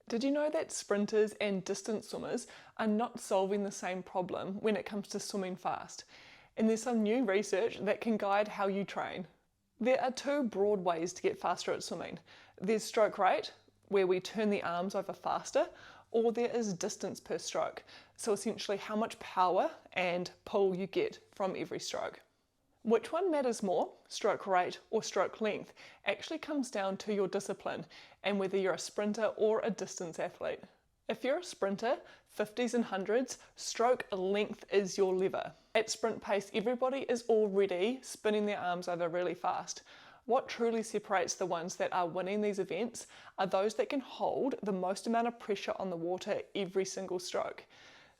Did you know that sprinters and distance swimmers are not solving the same problem when it comes to swimming fast? And there's some new research that can guide how you train. There are two broad ways to get faster at swimming. There's stroke rate, where we turn the arms over faster, or there is distance per stroke. So essentially how much power and pull you get from every stroke. Which one matters more, stroke rate or stroke length, actually comes down to your discipline and whether you're a sprinter or a distance athlete. If you're a sprinter, 50s and 100s, stroke length is your lever. At sprint pace, everybody is already spinning their arms over really fast. What truly separates the ones that are winning these events are those that can hold the most amount of pressure on the water every single stroke.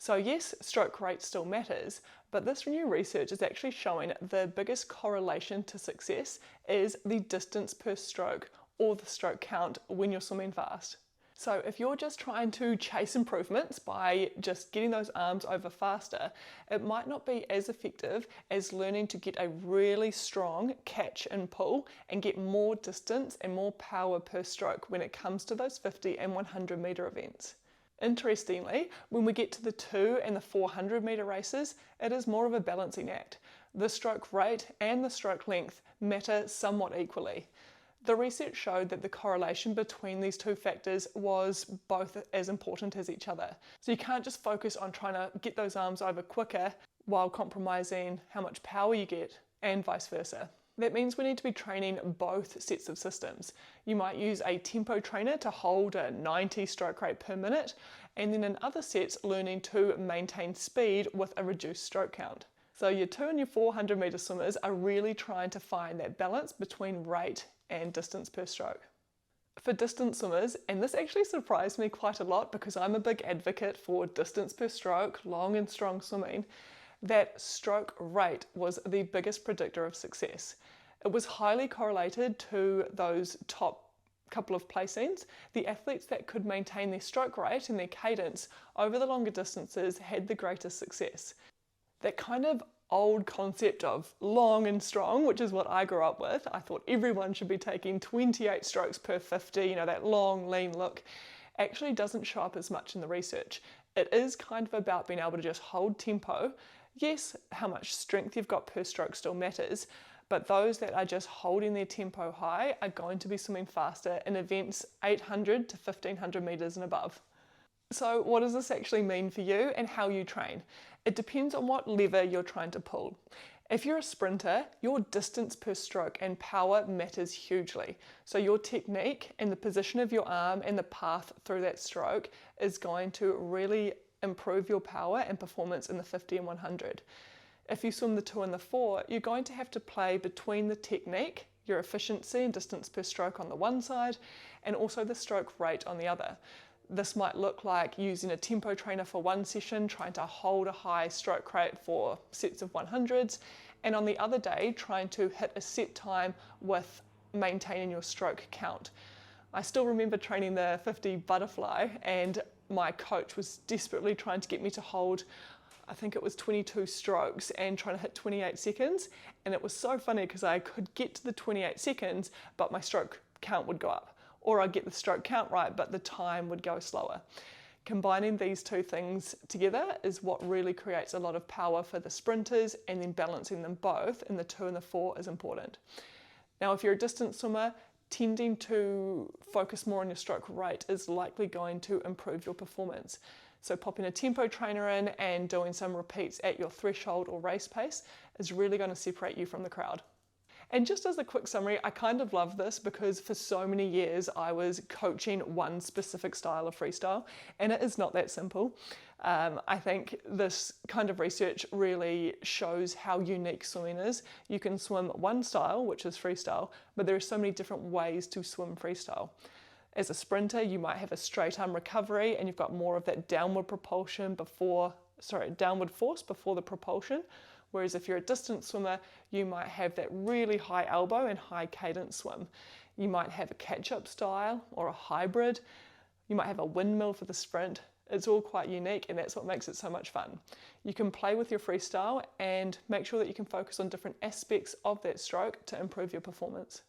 So yes, stroke rate still matters, but this new research is actually showing the biggest correlation to success is the distance per stroke, or the stroke count when you're swimming fast. So if you're just trying to chase improvements by just getting those arms over faster, it might not be as effective as learning to get a really strong catch and pull and get more distance and more power per stroke when it comes to those 50 and 100 metre events. Interestingly, when we get to the 200 and the 400 metre races, it is more of a balancing act. The stroke rate and the stroke length matter somewhat equally. The research showed that the correlation between these two factors was both as important as each other. So you can't just focus on trying to get those arms over quicker while compromising how much power you get, and vice versa. That means we need to be training both sets of systems. You might use a tempo trainer to hold a 90 stroke rate per minute, and then in other sets learning to maintain speed with a reduced stroke count. So your 200 and your 400 metre swimmers are really trying to find that balance between rate and distance per stroke. For distance swimmers, and this actually surprised me quite a lot because I'm a big advocate for distance per stroke, long and strong swimming, that stroke rate was the biggest predictor of success. It was highly correlated to those top couple of placings. The athletes that could maintain their stroke rate and their cadence over the longer distances had the greatest success. That kind of old concept of long and strong, which is what I grew up with. I thought everyone should be taking 28 strokes per 50, that long, lean look, actually doesn't show up as much in the research. It is kind of about being able to just hold tempo. Yes, how much strength you've got per stroke still matters, but those that are just holding their tempo high are going to be swimming faster in events 800 to 1500 metres and above. So what does this actually mean for you and how you train? It depends on what lever you're trying to pull. If you're a sprinter, your distance per stroke and power matters hugely. So your technique and the position of your arm and the path through that stroke is going to really improve your power and performance in the 50 and 100. If you swim the 2 and the 4, you're going to have to play between the technique, your efficiency and distance per stroke on the one side, and also the stroke rate on the other. This might look like using a tempo trainer for one session, trying to hold a high stroke rate for sets of 100s, and on the other day, trying to hit a set time with maintaining your stroke count. I still remember training the 50 butterfly, and my coach was desperately trying to get me to hold, I think it was 22 strokes and trying to hit 28 seconds. And it was so funny because I could get to the 28 seconds, but my stroke count would go up. Or I'd get the stroke count right, but the time would go slower. Combining these two things together is what really creates a lot of power for the sprinters, and then balancing them both in the 2 and the 4 is important. Now, if you're a distance swimmer, tending to focus more on your stroke rate is likely going to improve your performance. So popping a tempo trainer in and doing some repeats at your threshold or race pace is really going to separate you from the crowd. And just as a quick summary, I kind of love this because for so many years I was coaching one specific style of freestyle, and it is not that simple. I think this kind of research really shows how unique swimming is. You can swim one style, which is freestyle, but there are so many different ways to swim freestyle. As a sprinter, you might have a straight arm recovery and you've got more of that downward force before the propulsion. Whereas if you're a distance swimmer, you might have that really high elbow and high cadence swim. You might have a catch-up style or a hybrid. You might have a windmill for the sprint. It's all quite unique, and that's what makes it so much fun. You can play with your freestyle and make sure that you can focus on different aspects of that stroke to improve your performance.